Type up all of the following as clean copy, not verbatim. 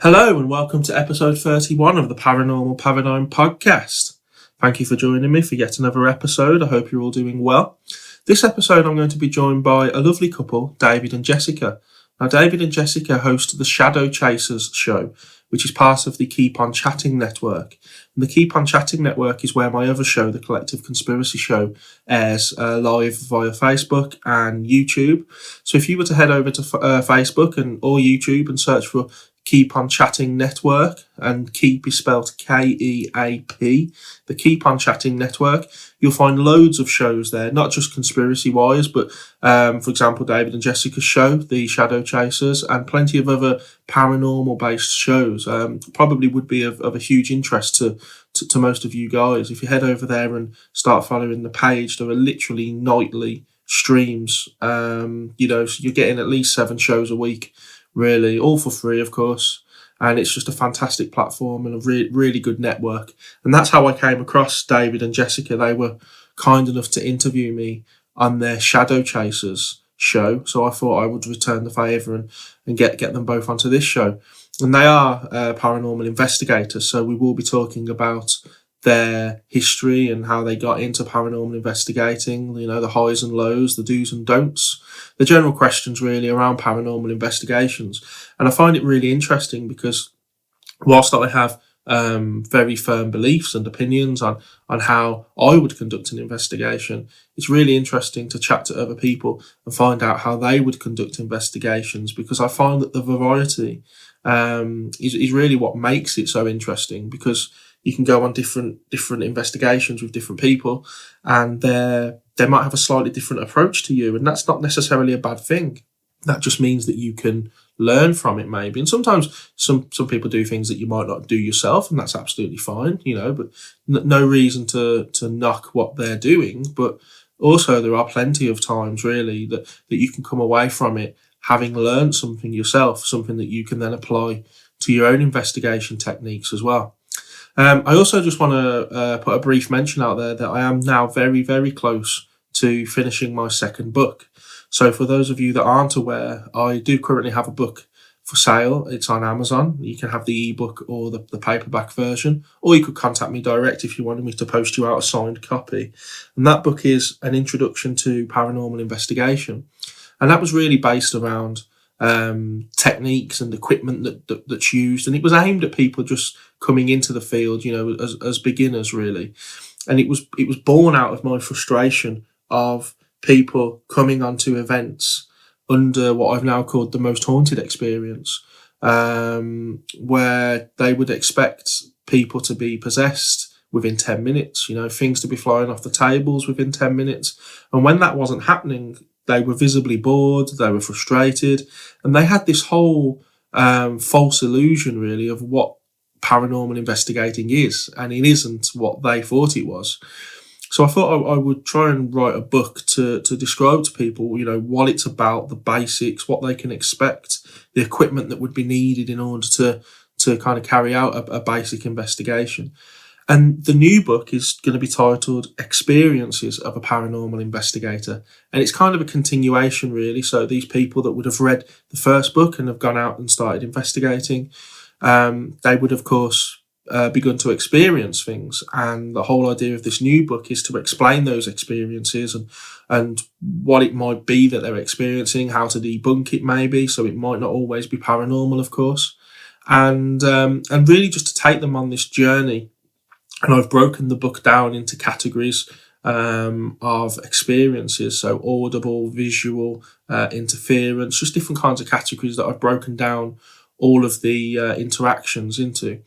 Hello and welcome to episode 31 of the Paranormal Paradigm podcast. Thank you for joining me for yet another episode. I hope you're all doing well. This episode I'm going to be joined by a lovely couple, David and Jessica. Now, David and Jessica host the Shadow Chasers show, which is part of the Keep On Chatting network. And the Keep On Chatting network is where my other show, the Collective Conspiracy Show, airs live via Facebook and YouTube. So if you were to head over to Facebook or YouTube and search for Keep On Chatting Network, and Keep is spelled K-E-A-P, the Keep On Chatting Network, you'll find loads of shows there, not just conspiracy-wise, but, for example, David and Jessica's show, The Shadow Chasers, and plenty of other paranormal-based shows. Probably would be of a huge interest to most of you guys. If you head over there and start following the page, there are literally nightly streams. So you're getting at least 7 shows a week, really, all for free, of course. And it's just a fantastic platform and a really good network. And that's how I came across David and Jessica. They were kind enough to interview me on their Shadow Chasers show. So I thought I would return the favour and get them both onto this show. And they are paranormal investigators. So we will be talking about their history and how they got into paranormal investigating, the highs and lows, the do's and don'ts, the general questions really around paranormal investigations. And I find it really interesting because whilst I have very firm beliefs and opinions on how I would conduct an investigation, it's really interesting to chat to other people and find out how they would conduct investigations, because I find that the variety is really what makes it so interesting, because you can go on different investigations with different people, and they might have a slightly different approach to you, and that's not necessarily a bad thing. That just means that you can learn from it, maybe. And sometimes some people do things that you might not do yourself, and that's absolutely fine, but no reason to knock what they're doing. But also there are plenty of times really that you can come away from it having learned something yourself, something that you can then apply to your own investigation techniques as well. I also just want to put a brief mention out there that I am now very, very close to finishing my second book. So for those of you that aren't aware, I do currently have a book for sale. It's on Amazon. You can have the ebook or the paperback version, or you could contact me direct if you wanted me to post you out a signed copy. And that book is An Introduction to Paranormal Investigation. And that was really based around techniques and equipment that's used, and it was aimed at people just coming into the field, as beginners really. And it was born out of my frustration of people coming onto events under what I've now called the most haunted experience, where they would expect people to be possessed within 10 minutes, things to be flying off the tables within 10 minutes. And when that wasn't happening, they were visibly bored, they were frustrated, and they had this whole false illusion, really, of what paranormal investigating is, and it isn't what they thought it was. So I thought I would try and write a book to describe to people, what it's about, the basics, what they can expect, the equipment that would be needed in order to kind of carry out a basic investigation. And the new book is going to be titled Experiences of a Paranormal Investigator. And it's kind of a continuation, really. So these people that would have read the first book and have gone out and started investigating, they would, of course, begun to experience things. And the whole idea of this new book is to explain those experiences and what it might be that they're experiencing, how to debunk it maybe. So it might not always be paranormal, of course. And really just to take them on this journey. And I've broken the book down into categories of experiences, so audible, visual, interference, just different kinds of categories that I've broken down all of the interactions into.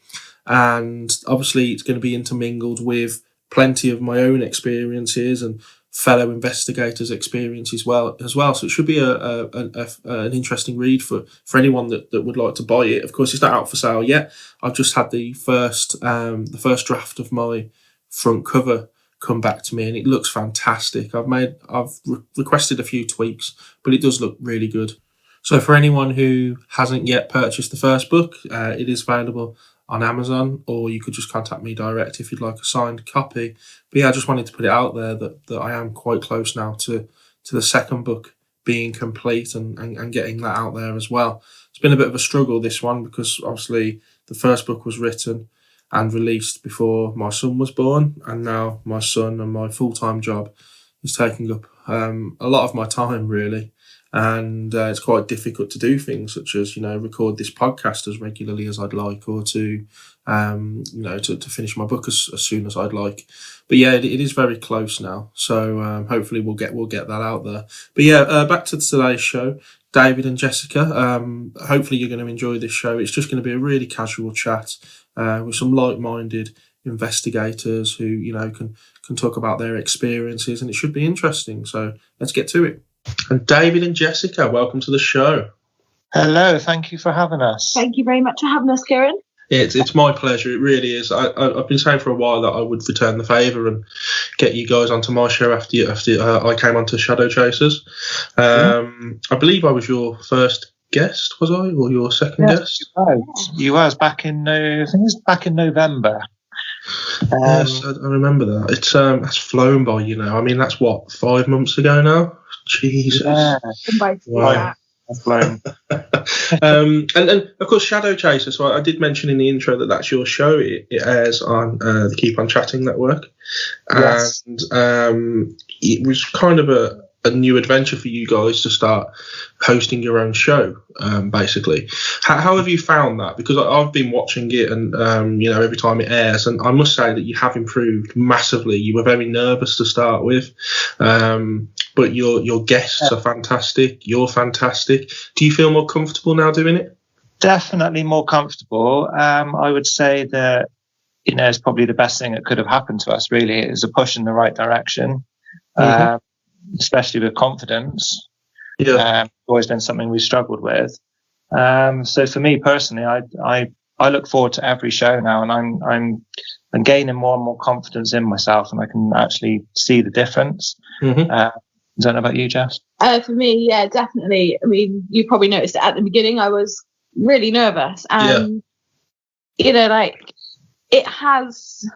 And obviously it's going to be intermingled with plenty of my own experiences and fellow investigators' experience as well. So it should be an interesting read for anyone that would like to buy it. Of course, it's not out for sale yet. I've just had the first draft of my front cover come back to me, and it looks fantastic. I've requested a few tweaks, but it does look really good. So for anyone who hasn't yet purchased the first book, it is available on Amazon, or you could just contact me direct if you'd like a signed copy. But yeah, I just wanted to put it out there that I am quite close now to the second book being complete and getting that out there as well. It's been a bit of a struggle, this one, because obviously the first book was written and released before my son was born, and now my son and my full-time job is taking up a lot of my time, really. And it's quite difficult to do things such as, record this podcast as regularly as I'd like, or to finish my book as soon as I'd like. But yeah, it is very close now. So hopefully we'll get that out there. But yeah, back to today's show. David and Jessica, hopefully you're going to enjoy this show. It's just going to be a really casual chat with some like-minded investigators who, can talk about their experiences, and it should be interesting. So let's get to it. And David and Jessica, welcome to the show. Hello, thank you for having us. Thank you very much for having us, Kieran. It's my pleasure, it really is. I've been saying for a while that I would return the favour and get you guys onto my show after I came onto Shadow Chasers. I believe I was your first guest, was I, or your second guest? You was back in, I think it was back in November. Yes, I remember that. It's that's flown by, I mean, that's what, 5 months ago now? Jesus. Yeah. Wow. Flown. And of course, Shadow Chaser. So I did mention in the intro that that's your show. It airs on the Keep On Chatting network, Yes. and it was kind of a new adventure for you guys to start hosting your own show, basically. How have you found that? Because I've been watching it, and every time it airs, and I must say that you have improved massively. You were very nervous to start with, but your guests are fantastic. You're fantastic. Do you feel more comfortable now doing it? Definitely more comfortable. I would say that it's probably the best thing that could have happened to us. Really, it is a push in the right direction. Mm-hmm. Especially with confidence. Yeah, always been something we struggled with. So for me personally, I look forward to every show now, and I'm gaining more and more confidence in myself, and I can actually see the difference. Mm-hmm. I don't know about you, Jess. For me, yeah, definitely. I mean, you probably noticed it at the beginning. I was really nervous, and it has,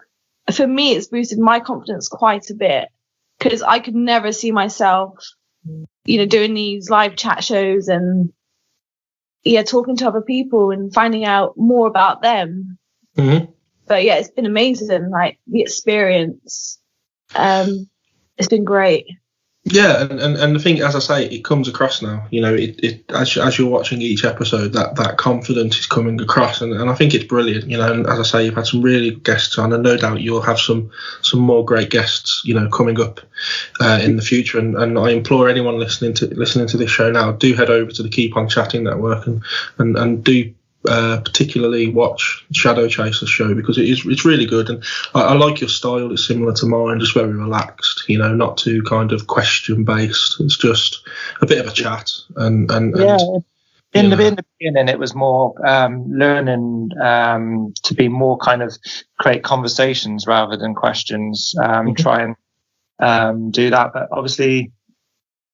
for me, it's boosted my confidence quite a bit. Because I could never see myself, doing these live chat shows and, talking to other people and finding out more about them. Mm-hmm. But yeah, it's been amazing. Like the experience, it's been great. Yeah, and the thing, as I say, it comes across now. As you're watching each episode, that confidence is coming across, and I think it's brilliant. And as I say, you've had some really good guests on, and no doubt you'll have some more great guests, coming up in the future. And I implore anyone listening to this show now, do head over to the Keep On Chatting network and do particularly watch Shadow Chaser's show, because it's really good, and I like your style. It's similar to mine, just very relaxed, not too kind of question based. It's just a bit of a chat, and in the beginning it was more learning to be more kind of create conversations rather than questions. Try and do that, but obviously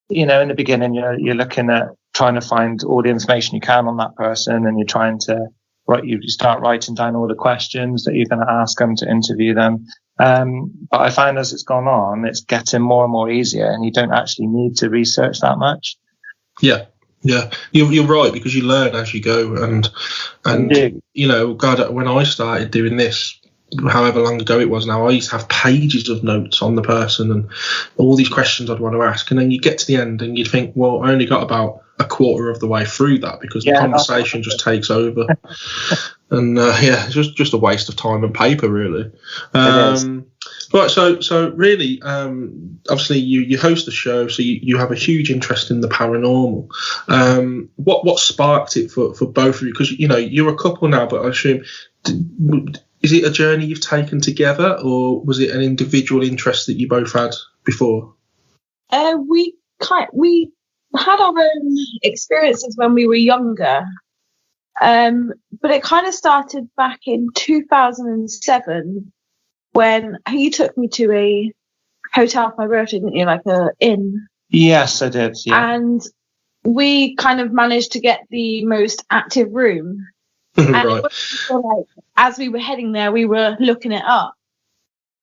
in the beginning you're looking at trying to find all the information you can on that person, and you're trying to you start writing down all the questions that you're going to ask them to interview them. But I find as it's gone on, it's getting more and more easier, and you don't actually need to research that much. Yeah, you're right, because you learn as you go, and God, when I started doing this, however long ago it was now, I used to have pages of notes on the person and all these questions I'd want to ask, and then you get to the end and you'd think, well, I only got about a quarter of the way through that, because the conversation just takes over. And it's just a waste of time and paper, really. Right, so really, obviously you host the show, so you have a huge interest in the paranormal. What sparked it for both of you? Because you're a couple now, but I assume, is it a journey you've taken together, or was it an individual interest that you both had before? We had our own experiences when we were younger, but it kind of started back in 2007 when you took me to a hotel for my birthday, didn't you? Like a inn. Yes, I did. Yeah. And we kind of managed to get the most active room. And Right. as we were heading there, we were looking it up.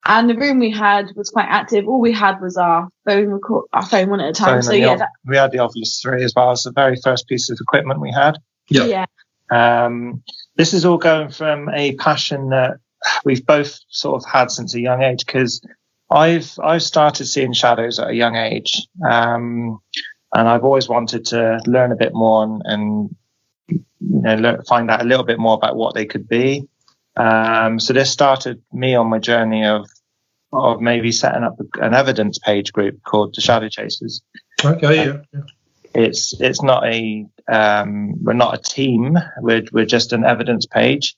And the room we had was quite active. All we had was our phone one at a time. So yeah, we had the Ovilus 3 as well. It's the very first piece of equipment we had. Yeah. This is all going from a passion that we've both sort of had since a young age, because I've started seeing shadows at a young age, and I've always wanted to learn a bit more and find out a little bit more about what they could be. So this started me on my journey of maybe setting up an evidence page group called the Shadow Chasers. Okay, yeah. It's not we're not a team. We're just an evidence page.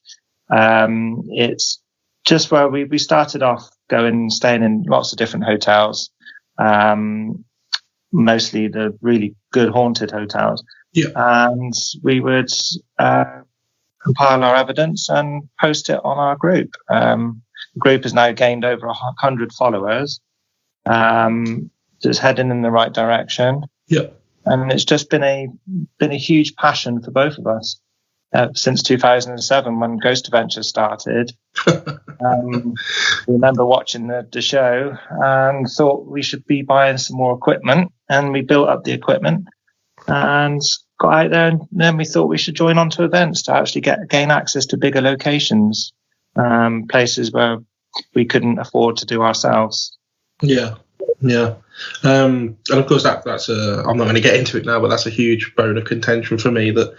It's just where we started off staying in lots of different hotels, mostly the really good haunted hotels. Yeah. And we would compile our evidence and post it on our group. The group has now gained over 100 followers. It's heading in the right direction. Yeah. And it's just been a huge passion for both of us since 2007 when Ghost Adventures started. We remember watching the show and thought we should be buying some more equipment, and we built up the equipment and got out there, and then we thought we should join on to events to actually gain access to bigger locations, places where we couldn't afford to do ourselves. Yeah. And of course that's I'm not going to get into it now, but that's a huge bone of contention for me that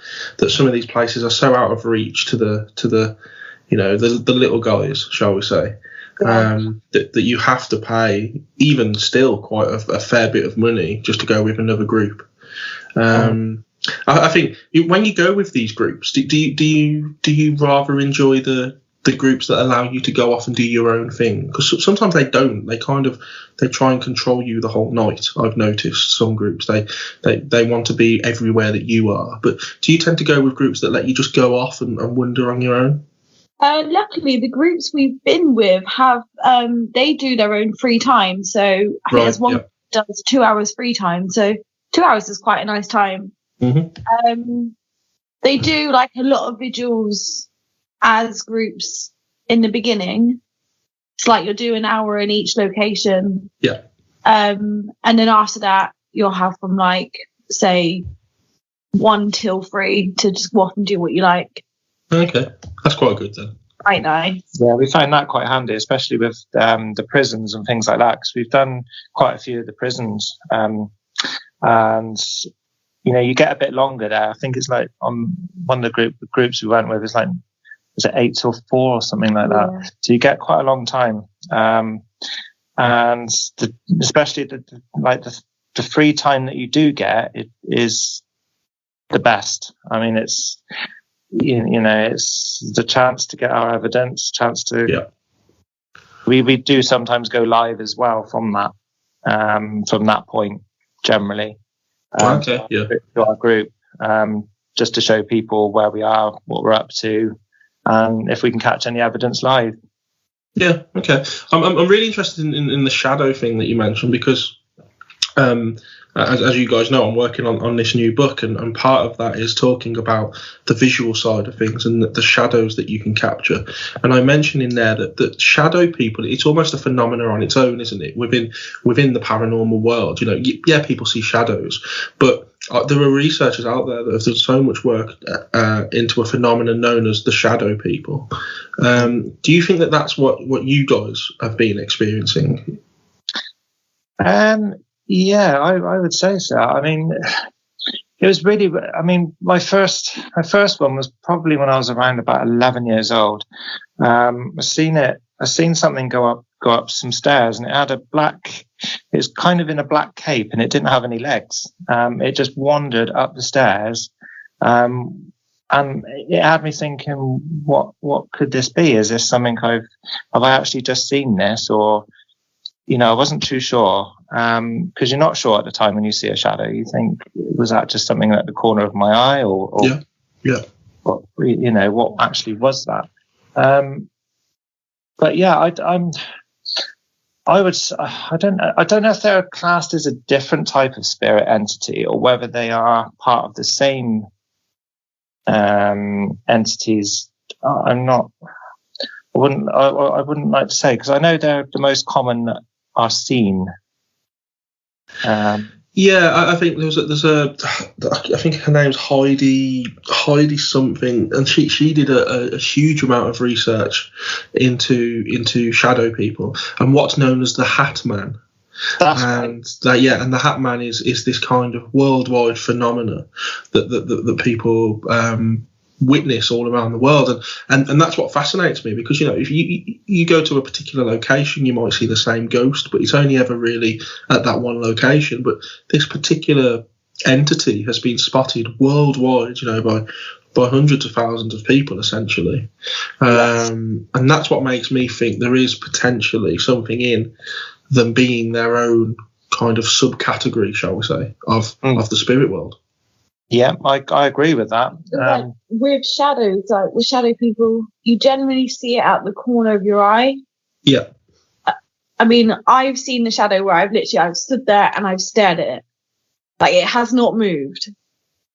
some of these places are so out of reach to the the little guys, shall we say, that you have to pay even still quite a fair bit of money just to go with another group. I think when you go with these groups, do you rather enjoy the groups that allow you to go off and do your own thing? Because sometimes they don't. They try and control you the whole night. I've noticed some groups they want to be everywhere that you are. But do you tend to go with groups that let you just go off and wander on your own? Luckily, the groups we've been with have they do their own free time. So I think there's one that does 2 hours free time. So 2 hours is quite a nice time. Mm-hmm. They do like a lot of vigils as groups in the beginning. It's like you'll do an hour in each location. Yeah. And then after that, you'll have from say 1 till 3 to just go off and do what you like. Okay, that's quite good then. Quite nice. Yeah, we find that quite handy, especially with the prisons and things like that, because we've done quite a few of the prisons, and you get a bit longer there. I think it's like on one of the groups we went with is like, was it 8 till 4 or something like that? Yeah. So you get quite a long time, and especially the free time that you do get, it is the best. I mean, it's it's the chance to get our evidence, chance to. Yeah. We do sometimes go live as well from that point generally. To our group, just to show people where we are, what we're up to, and if we can catch any evidence live. Yeah, okay. I'm really interested in the shadow thing that you mentioned, because as you guys know, I'm working on this new book, and part of that is talking about the visual side of things and the shadows that you can capture. And I mentioned in there that shadow people, it's almost a phenomenon on its own, isn't it? Within the paranormal world, people see shadows, but there are researchers out there that have done so much work into a phenomenon known as the shadow people. Do you think that that's what you guys have been experiencing? Yeah, I would say so. I mean, it was really. I mean, my first one was probably when I was around about 11 years old. I seen something go up some stairs, and it had it was kind of in a black cape, and it didn't have any legs. It just wandered up the stairs, and it had me thinking, what could this be? Is this something have I actually just seen this, or I wasn't too sure, because you're not sure at the time when you see a shadow. You think, was that just something at the corner of my eye, or yeah, what actually was that? But yeah, I don't know if they're classed as a different type of spirit entity, or whether they are part of the same entities. I'm not wouldn't like to say, because I know they're the most common that are seen. I think there's a I think her name's Heidi something, and she did a huge amount of research into shadow people and what's known as the Hat Man. And the Hat Man is this kind of worldwide phenomena that people witness all around the world, and that's what fascinates me, because if you go to a particular location, you might see the same ghost, but it's only ever really at that one location. But this particular entity has been spotted worldwide, by hundreds of thousands of people, essentially. Yes. And that's what makes me think there is potentially something in them being their own kind of subcategory, shall we say, of the spirit world. Yeah, I agree with that. With shadows, like with shadow people, you generally see it out the corner of your eye. Yeah. I mean, I've seen the shadow where I've stood there and I've stared at it. Like, it has not moved.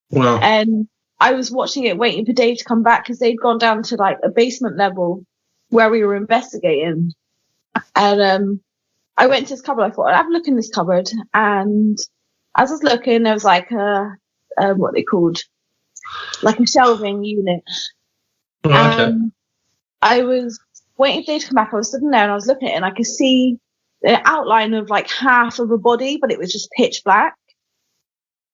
Wow. And I was watching it, waiting for Dave to come back, because they'd gone down to like a basement level where we were investigating. And I went to this cupboard. I thought, I'd have a look in this cupboard. And as I was looking, there was like what they called, like a shelving unit. Okay. I was waiting for Dave to come back. I was sitting there and I was looking at it, and I could see the outline of like half of a body, but it was just pitch black.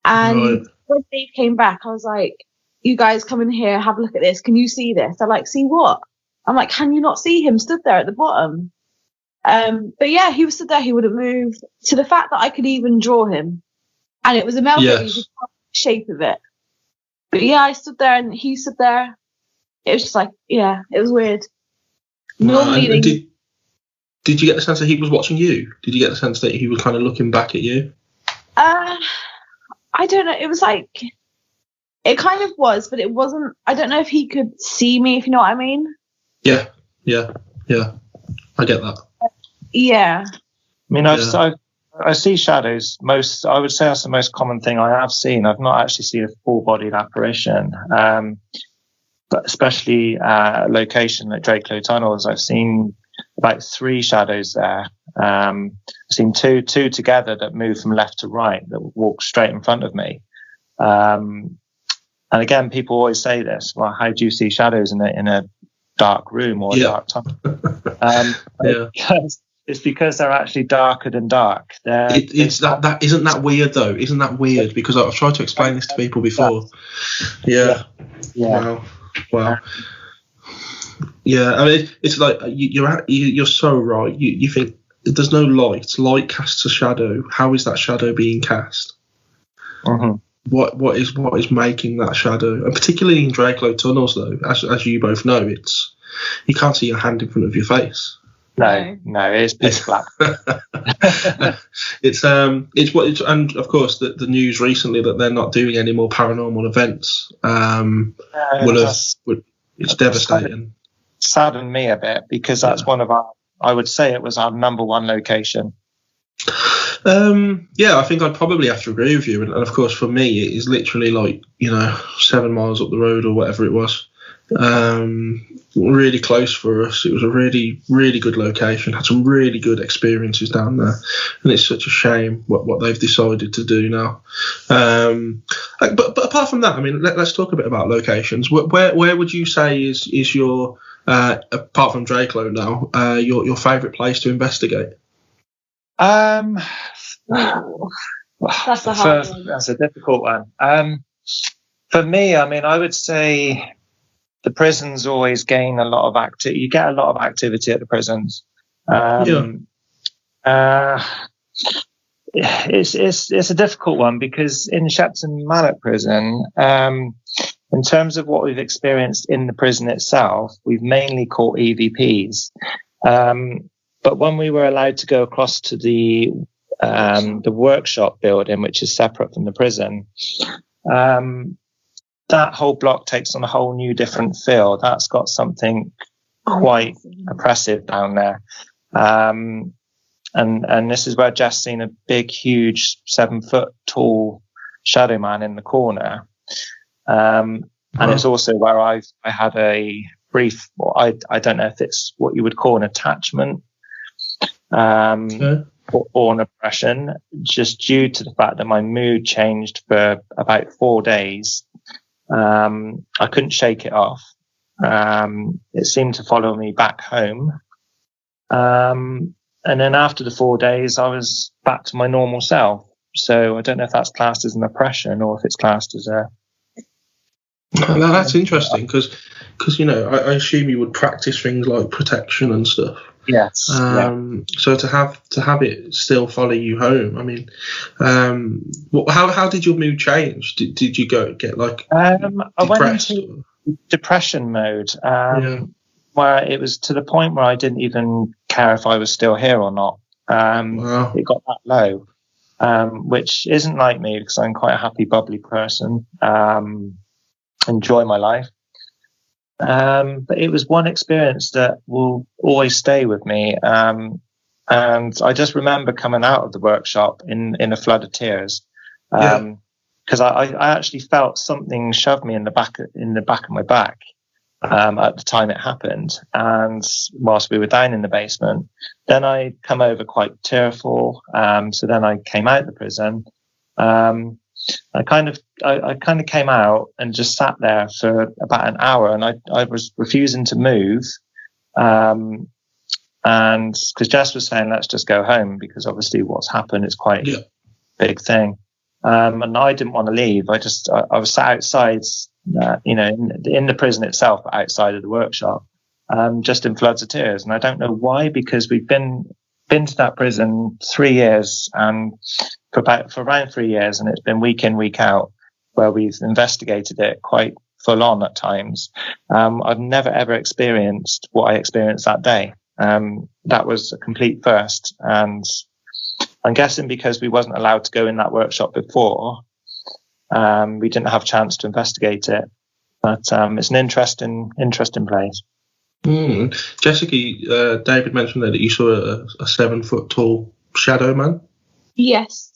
And when Dave came back, I was like, you guys come in here, have a look at this. Can you see this? They're like, see what? I'm like, can you not see him stood there at the bottom? But yeah, he was stood there. He wouldn't move. To the fact that I could even draw him, and it was a male figure, you could tell the shape of it. But yeah, I stood there and he stood there. It was just like, yeah, it was weird. Normally, did you get the sense that he was watching you? Did you get the sense that he was kind of looking back at you? I don't know. It was like, it kind of was, but it wasn't. I don't know if he could see me, if you know what I mean. Yeah. I get that. Yeah. I mean, I see shadows. I would say that's the most common thing I have seen. I've not actually seen a full-bodied apparition, but especially location at Drakelow Tunnels. I've seen about 3 shadows there. I've seen two together that move from left to right, that walk straight in front of me. And again, people always say this: well, how do you see shadows in a dark room or a dark tunnel? It's because they're actually darker than dark. Isn't that weird though? Isn't that weird? Because I've tried to explain this to people before. Yeah. Wow. Yeah, I mean, it's like you're so right. You think there's no light. Light casts a shadow. How is that shadow being cast? Mm-hmm. What is making that shadow? And particularly in Drakelow Tunnels, though, as you both know, it's you can't see your hand in front of your face. No, it's pitch black. And of course the news recently that they're not doing any more paranormal events. It's devastating. Saddened me a bit, because that's one of I would say it was our number one location. I think I'd probably have to agree with you. And of course, for me, it is literally like 7 miles up the road or whatever it was. Really close for us. It was a really, really good location. Had some really good experiences down there, and it's such a shame what they've decided to do now. But apart from that, I mean, let's talk a bit about locations. Where would you say is your apart from Drakelow now your favourite place to investigate? That's a hard one. That's a difficult one. For me, I mean, I would say the prisons always gain a lot of activity. You get a lot of activity at the prisons. It's a difficult one, because in Shepton Mallet Prison, in terms of what we've experienced in the prison itself, we've mainly caught EVPs. But when we were allowed to go across to the workshop building, which is separate from the prison, that whole block takes on a whole new different feel. That's got something quite oppressive down there. And this is where Jess seen a big, huge 7-foot tall shadow man in the corner. And it's also where I had a brief, I don't know if it's what you would call an attachment, or an oppression, just due to the fact that my mood changed for about 4 days. I couldn't shake it off. It seemed to follow me back home. And then after the 4 days, I was back to my normal self. So I don't know if that's classed as an oppression or if it's classed as a... No, that's interesting because I assume you would practice things like protection and stuff. Yes. So to have it still follow you home, I mean, how did your mood change? Did you get like I went depressed? into depression mode, where it was to the point where I didn't even care if I was still here or not. Wow. It got that low, which isn't like me because I'm quite a happy, bubbly person. Enjoy my life. But it was one experience that will always stay with me. And I just remember coming out of the workshop in a flood of tears. Because I actually felt something shove me in the back of my back, at the time it happened. And whilst we were down in the basement, then I come over quite tearful. So then I came out of the prison. I kind of came out and just sat there for about an hour, and I was refusing to move. And because Jess was saying, let's just go home, because obviously what's happened is quite a big thing. And I didn't want to leave. I was sat outside, in the prison itself, but outside of the workshop, just in floods of tears. And I don't know why, because we've been to that prison 3 years, and for around 3 years, and it's been week in, week out, where we've investigated it quite full on at times. I've never ever experienced what I experienced that day. That was a complete first, and I'm guessing because we wasn't allowed to go in that workshop before, we didn't have a chance to investigate it. But it's an interesting place. Jessica, David mentioned that you saw a 7 foot tall shadow man. Yes.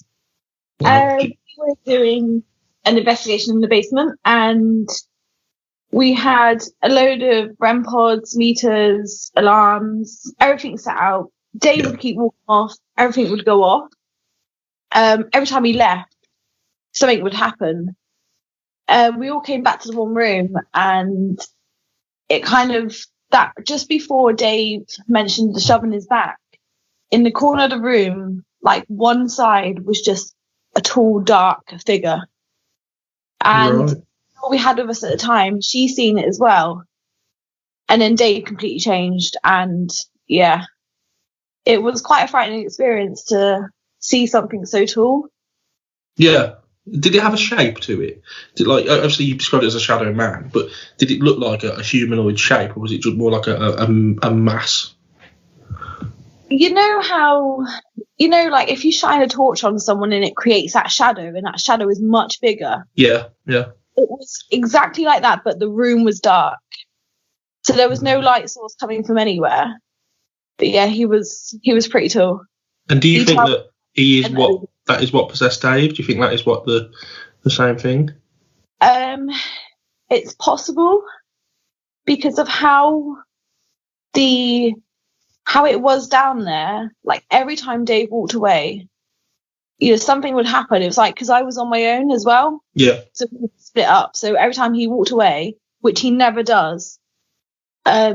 We were doing an investigation in the basement, and we had a load of REM pods, meters, alarms, everything set out. Dave would keep walking off, everything would go off. Every time he left, something would happen. We all came back to the one room, and it kind of, that just before Dave mentioned the shove in his back, in the corner of the room, like one side was just a tall, dark figure. And what we had with us at the time, she's seen it as well. And then Dave completely changed. And it was quite a frightening experience to see something so tall. Yeah. Did it have a shape to it? Obviously you described it as a shadow man, but did it look like a humanoid shape, or was it just more like a mass? You know how, like if you shine a torch on someone and it creates that shadow, and that shadow is much bigger. Yeah. It was exactly like that, but the room was dark. So there was no light source coming from anywhere. But yeah, he was pretty tall. And do you think that that is what possessed Dave? Do you think that is what the same thing? It's possible because of how it was down there. Like every time Dave walked away, something would happen. It was like, because I was on my own as well. Yeah. So we would split up. So every time he walked away, which he never does, I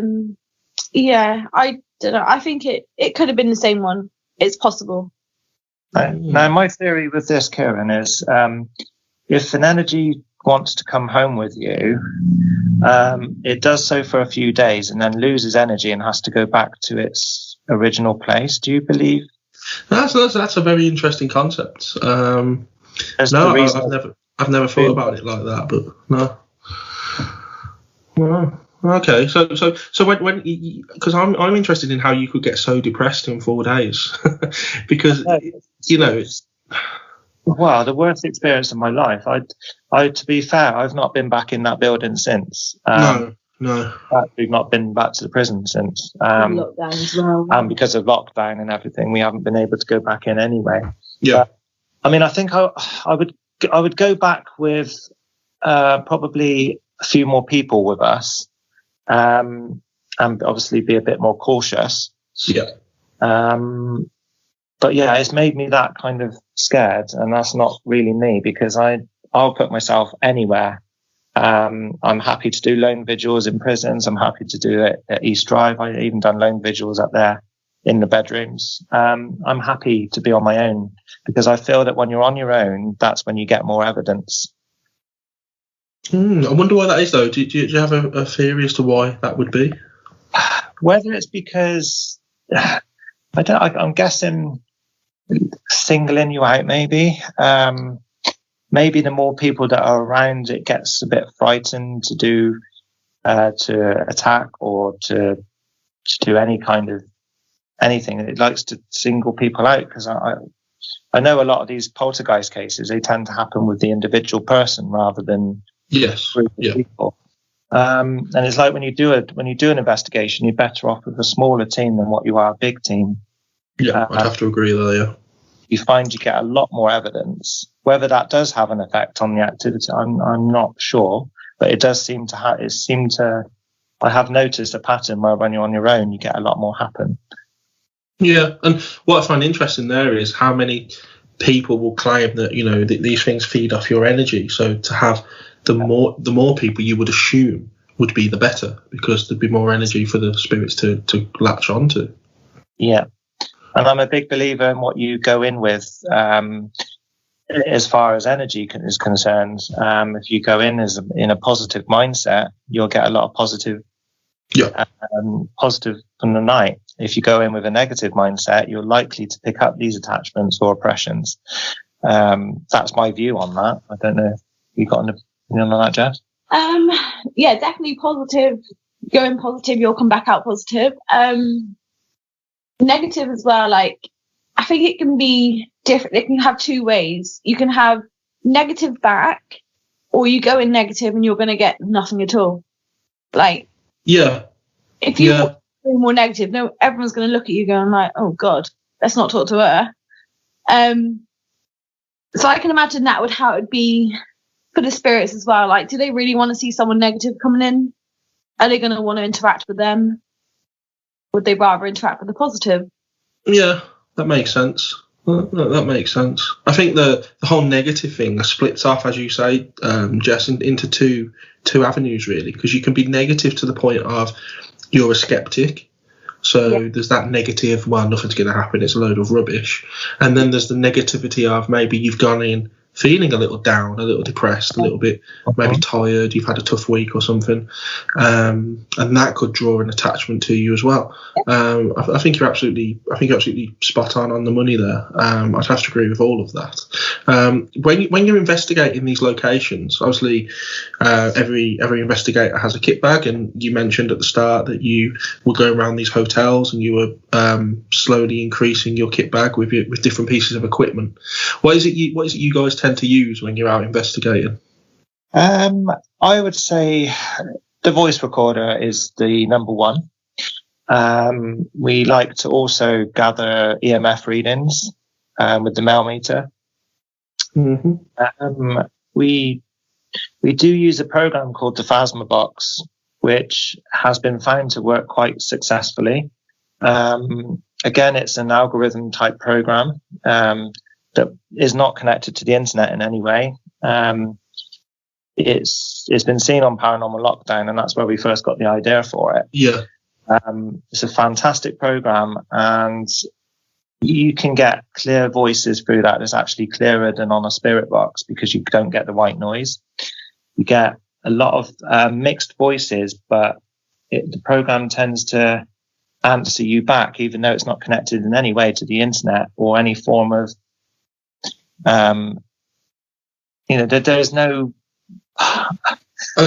don't know. I think it could have been the same one. It's possible. Now, my theory with this, Kieran, is if an energy wants to come home with you, it does so for a few days and then loses energy and has to go back to its original place. Do you believe? That's a very interesting concept. I've never thought about it like that, but no. Okay, so when because I'm interested in how you could get so depressed in 4 days, because Well, the worst experience of my life. I to be fair, I've not been back in that building since. No. We've not been back to the prison since. Lockdown as well. And because of lockdown and everything, we haven't been able to go back in anyway. Yeah. I think I would go back with probably a few more people with us. and obviously be a bit more cautious. Yeah. But yeah, it's made me that kind of scared, and that's not really me, because I'll put myself anywhere. I'm happy to do lone vigils in prisons. I'm happy to do it at East Drive. I've even done lone vigils up there in the bedrooms. I'm happy to be on my own, because I feel that when you're on your own, that's when you get more evidence. I wonder why that is, though. Do you have a theory as to why that would be? Whether it's because I'm guessing singling you out, maybe. Maybe the more people that are around, it gets a bit frightened to attack or to do any kind of anything. It likes to single people out, because I know a lot of these poltergeist cases, they tend to happen with the individual person rather than group of people. And it's like when you do an investigation, you're better off with a smaller team than what you are a big team. Yeah, I'd have to agree there. Yeah, you find you get a lot more evidence. Whether that does have an effect on the activity, I'm not sure, but it does seem to have. I have noticed a pattern where when you're on your own, you get a lot more happen. Yeah, and what I find interesting there is how many people will claim that these things feed off your energy. So to have the more people, you would assume would be the better, because there'd be more energy for the spirits to latch onto. Yeah, and I'm a big believer in what you go in with. As far as energy is concerned, if you go in in a positive mindset, you'll get a lot of positive from the night. If you go in with a negative mindset, you're likely to pick up these attachments or oppressions. That's my view on that. I don't know if you got an opinion on that, Jess? Yeah, definitely positive. Going positive, you'll come back out positive. Negative as well, like, I think it can be different. It can have two ways. You can have negative back, or you go in negative and you're going to get nothing at all. Like, if you go more negative, no, everyone's going to look at you going like, oh God, let's not talk to her. So I can imagine how it would be for the spirits as well. Like, do they really want to see someone negative coming in? Are they going to want to interact with them? Would they rather interact with the positive? Yeah, that makes sense. That makes sense. I think the whole negative thing splits off, as you say, Jess, into two avenues, really, because you can be negative to the point of you're a skeptic. So there's that negative, well, nothing's going to happen, it's a load of rubbish. And then there's the negativity of maybe you've gone in feeling a little down, a little depressed, a little bit maybe tired, you've had a tough week or something, and that could draw an attachment to you as well. I think you're absolutely spot on the money there. I'd have to agree with all of that. When you're investigating these locations, obviously every investigator has a kit bag, and you mentioned at the start that you were going around these hotels and you were slowly increasing your kit bag with different pieces of equipment. What is it you guys tend to use when you're out investigating? I would say the voice recorder is the number one. We like to also gather EMF readings with the Mel meter. Mm-hmm. We do use a program called the Phasma Box, which has been found to work quite successfully. Again, it's an algorithm type program that is not connected to the internet in any way. It's been seen on Paranormal Lockdown, and that's where we first got the idea for it. Yeah. It's a fantastic program, and you can get clear voices through that. It's actually clearer than on a spirit box, because you don't get the white noise. You get a lot of mixed voices, but the program tends to answer you back, even though it's not connected in any way to the internet or any form of there's no. I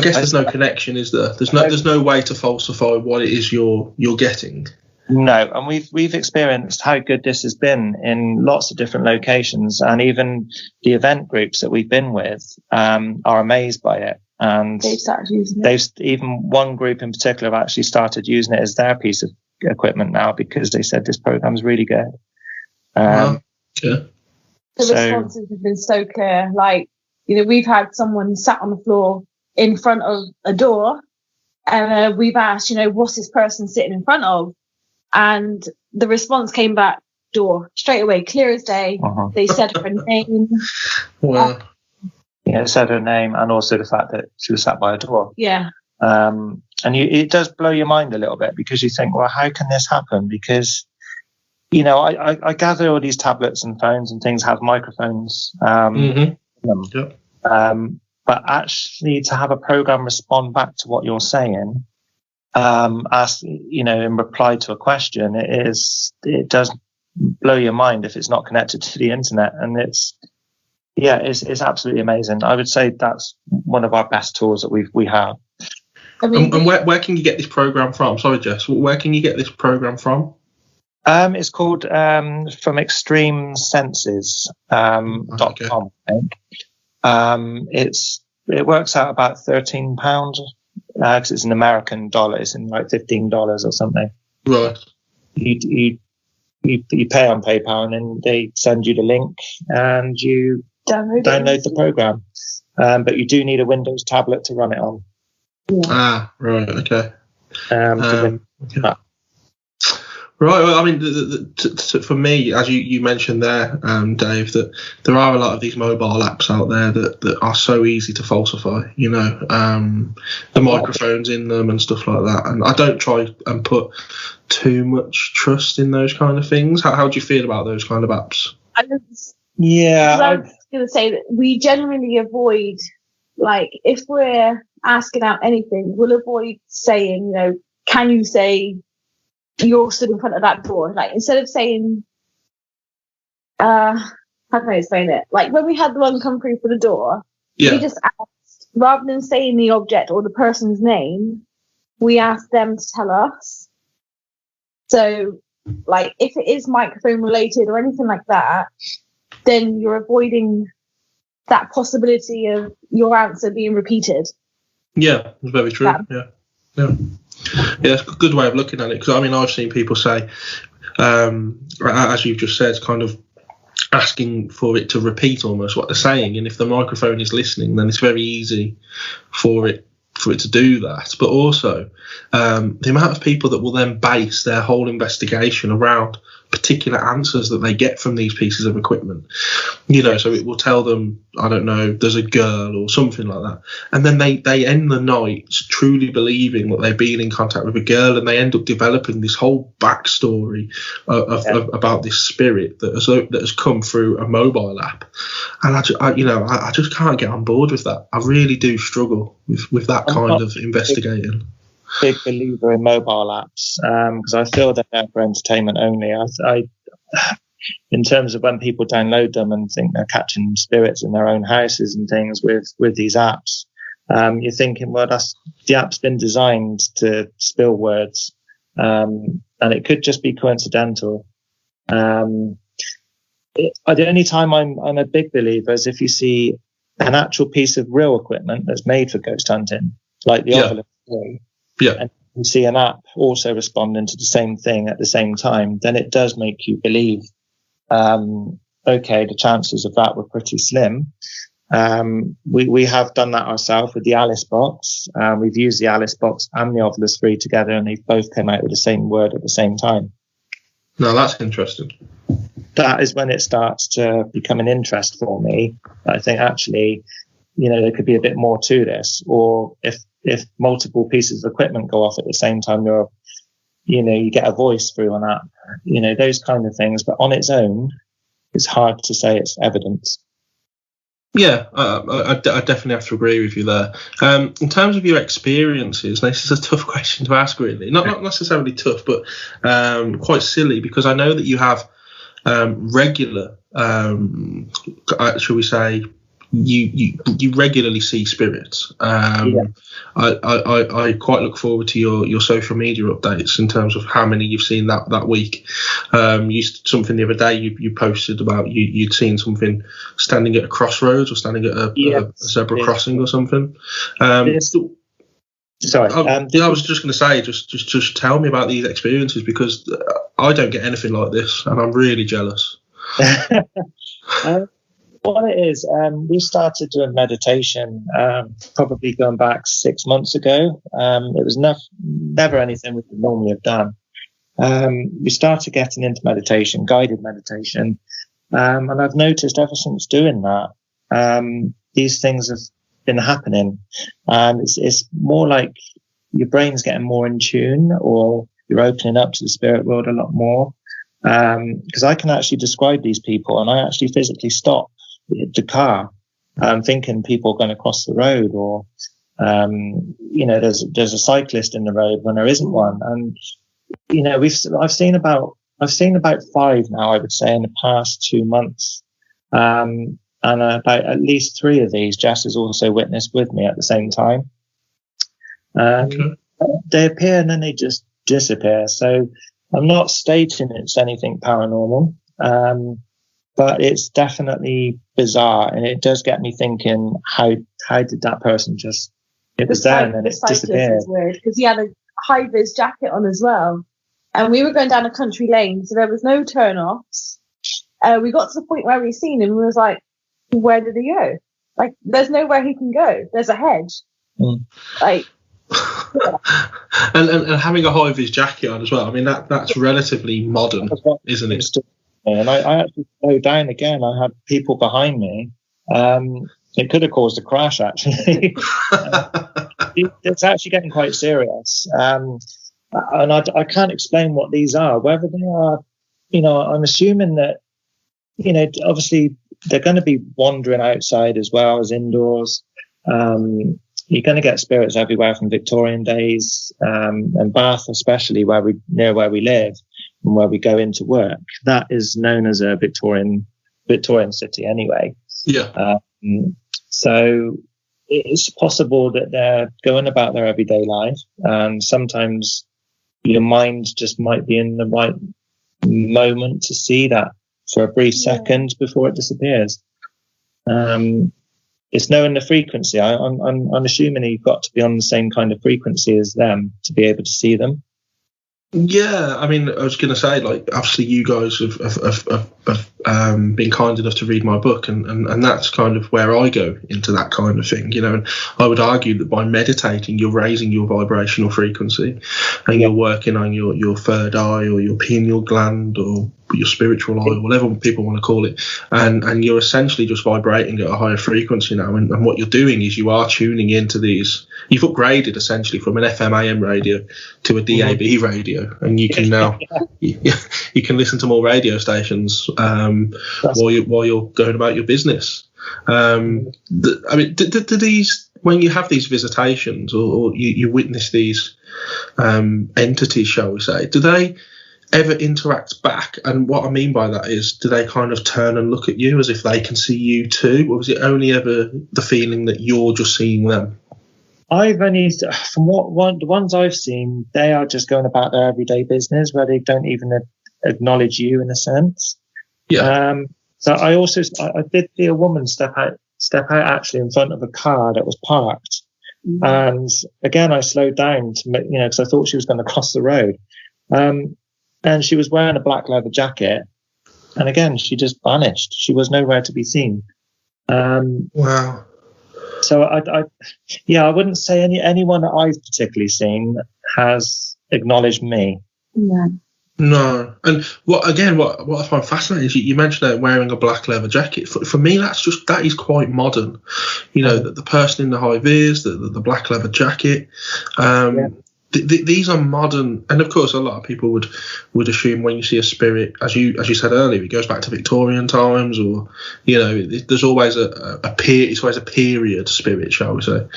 guess there's no connection, is there? There's no way to falsify what it is you're getting. No, and we've experienced how good this has been in lots of different locations, and even the event groups that we've been with are amazed by it. And they've started using it. Even one group in particular have actually started using it as their piece of equipment now, because they said this program is really good. The responses have been so clear. Like, we've had someone sat on the floor in front of a door, And we've asked, what's this person sitting in front of? And the response came back, door, straight away, clear as day. They said her name. Wow. Yeah, it said her name, and also the fact that she was sat by a door. Yeah. And it does blow your mind a little bit, because you think, well, how can this happen? Because, I gather all these tablets and phones and things have microphones. Yep. But actually to have a program respond back to what you're saying, ask, in reply to a question, it does blow your mind if it's not connected to the internet. And it's absolutely amazing. I would say that's one of our best tools that we have. I mean, and where can you get this program from? Sorry, Jess. Where can you get this program from? It's called from extremesenses.com, I think. It works out about £13 because it's an American dollar. It's in like $15 or something. Right. You pay on PayPal, and then they send you the link and you download the program. But you do need a Windows tablet to run it on. Yeah. Right. Okay. Okay. Right. Well, I mean, for me, as you mentioned there, Dave, that there are a lot of these mobile apps out there that are so easy to falsify. The microphones in them and stuff like that. And I don't try and put too much trust in those kind of things. How do you feel about those kind of apps? I was going to say that we generally avoid, like, if we're asking out anything, we'll avoid saying, can you say you're stood in front of that door? Like, instead of saying, how can I explain it? Like, when we had the one come through for the door, we just asked, rather than saying the object or the person's name, we asked them to tell us. So, like, if it is microphone related or anything like that, then you're avoiding that possibility of your answer being repeated. Yeah, it's very true. Yeah, it's a good way of looking at it, because I mean, I've seen people say, as you've just said, kind of asking for it to repeat almost what they're saying, and if the microphone is listening, then it's very easy for it to do that. But also the amount of people that will then base their whole investigation around particular answers that they get from these pieces of equipment, so it will tell them, I don't know, there's a girl or something like that, and then they end the night truly believing that they've been in contact with a girl, and they end up developing this whole backstory of about this spirit that has come through a mobile app. And I just can't get on board with that. I really do struggle with that kind of investigating. Big believer in mobile apps, because I feel they're there for entertainment only. I in terms of when people download them and think they're catching spirits in their own houses and things with these apps, you're thinking, well, the app's been designed to spill words, and it could just be coincidental. The only time I'm a big believer is if you see an actual piece of real equipment that's made for ghost hunting, like the Ovilus 3. Yeah. And you see an app also responding to the same thing at the same time, then it does make you believe, the chances of that were pretty slim. We have done that ourselves with the Alice box. We've used the Alice box and the Ovilus 3 together, and they've both come out with the same word at the same time. No, that's interesting. That is when it starts to become an interest for me. I think actually, there could be a bit more to this, or if multiple pieces of equipment go off at the same time, you get a voice through an app, those kind of things. But on its own, it's hard to say it's evidence. Yeah, I definitely have to agree with you there. In terms of your experiences, this is a tough question to ask, really. Not necessarily tough, but quite silly, because I know that you have regular, shall we say, you regularly see spirits. I quite look forward to your social media updates in terms of how many you've seen that week. Something the other day you posted about you'd seen something standing at a crossroads or standing at a zebra crossing or something. Sorry. I was just going to say, just tell me about these experiences, because I don't get anything like this, and I'm really jealous. What it is, we started doing meditation probably going back 6 months ago. It was never anything we would normally have done. We started getting into meditation, guided meditation, and I've noticed ever since doing that, these things have been happening. It's more like your brain's getting more in tune, or you're opening up to the spirit world a lot more. Because I can actually describe these people, and I actually physically stop the car, thinking people are going to cross the road, or there's a cyclist in the road when there isn't one. And I've seen about 5 now, I would say, in the past 2 months, and about at least 3 of these Jess has also witnessed with me at the same time. Okay. They appear and then they just disappear. So I'm not stating it's anything paranormal, but it's definitely bizarre, and it does get me thinking, how did that person just, it was there and then it disappeared. Is weird because he had a high-vis jacket on as well, and we were going down a country lane, so there was no turn-offs. We got to the point where we seen him and we was like, where did he go? Like, there's nowhere he can go. There's a hedge. Like, yeah. and having a high-vis jacket on as well. I mean, that's relatively modern, isn't it? And I actually slowed down again. I had people behind me. It could have caused a crash, actually. It's actually getting quite serious. And I can't explain what these are. Whether they are, I'm assuming that, obviously they're going to be wandering outside as well as indoors. You're going to get spirits everywhere from Victorian days, and Bath especially, near where we live and where we go into work. That is known as a Victorian city anyway. Yeah. So it's possible that they're going about their everyday life, and sometimes your mind just might be in the right moment to see that for a brief second before it disappears. It's knowing the frequency. I'm assuming you've got to be on the same kind of frequency as them to be able to see them. Yeah, I mean, I was going to say, like, obviously you guys have been kind enough to read my book, and that's kind of where I go into that kind of thing, and I would argue that by meditating, you're raising your vibrational frequency, and you're working on your third eye or your pineal gland or your spiritual eye, or whatever people want to call it, and you're essentially just vibrating at a higher frequency now, and what you're doing is you are tuning into these. You've upgraded essentially from an FM AM radio to a DAB radio, and you can now you can listen to more radio stations while you're going about your business. I mean, do these, when you have these visitations or you witness these entities, shall we say, do they ever interact back? And what I mean by that is, do they kind of turn and look at you as if they can see you too, or is it only ever the feeling that you're just seeing them? I've only, from the ones I've seen, they are just going about their everyday business where they don't even acknowledge you in a sense. Yeah. So I did see a woman step out actually in front of a car that was parked, and again I slowed down to because I thought she was going to cross the road, and she was wearing a black leather jacket, and again she just vanished. She was nowhere to be seen. Wow. So I wouldn't say anyone that I've particularly seen has acknowledged me. Yeah. No. And what I find fascinating is you mentioned that wearing a black leather jacket. For me, that is quite modern. The person in the high vis, the black leather jacket. These are modern, and of course, a lot of people would assume when you see a spirit, as you said earlier, it goes back to Victorian times, or there's always it's always a period spirit, shall we say?